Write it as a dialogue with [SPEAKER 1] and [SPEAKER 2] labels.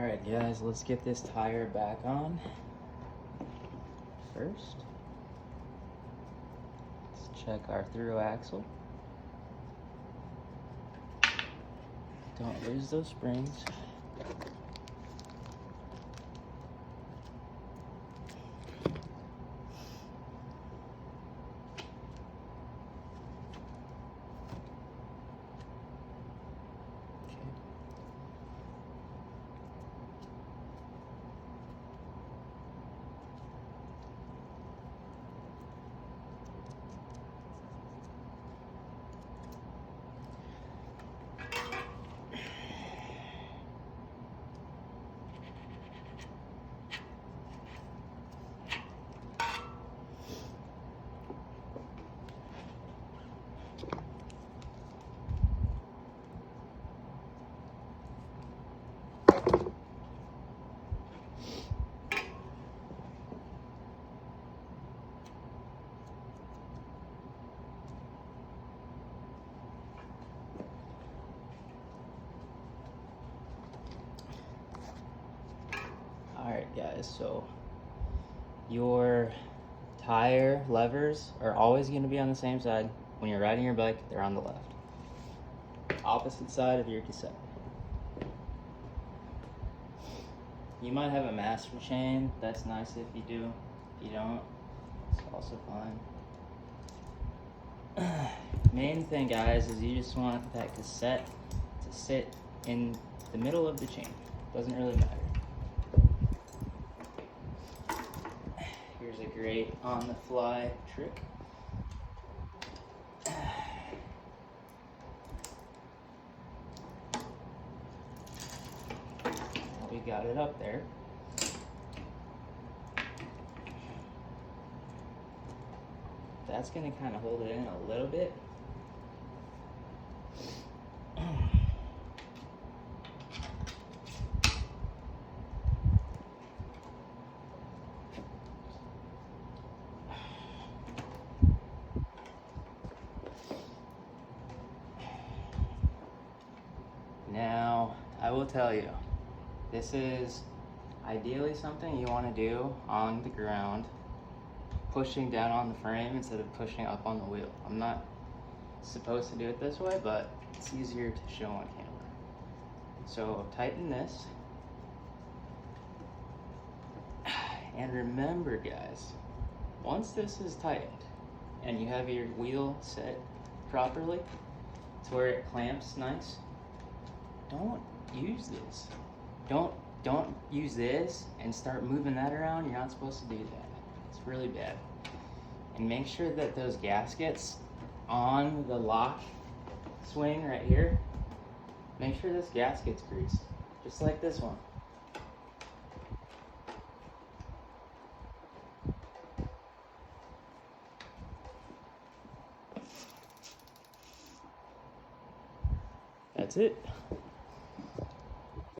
[SPEAKER 1] Alright guys, let's get this tire back on. First, let's check our through axle. Don't lose those springs. Alright guys, so your tire levers are always going to be on the same side. When you're riding your bike, they're on the left. Opposite side of your cassette. You might have a master chain. That's nice if you do. If you don't, it's also fine. Main thing guys is you just want that cassette to sit in the middle of the chain. Doesn't really matter. Here's a great on the fly trick. We got it up there. That's going to kind of hold it in a little bit. Now, I will tell you, this is ideally something you want to do on the ground, pushing down on the frame instead of pushing up on the wheel. I'm not supposed to do it this way, but it's easier to show on camera. So tighten this. And remember guys, once this is tightened and you have your wheel set properly to where it clamps nice, don't use this. Don't use this and start moving that around. You're not supposed to do that. It's really bad. And make sure that those gaskets on the lock swing right here, make sure this gasket's greased, just like this one. That's it.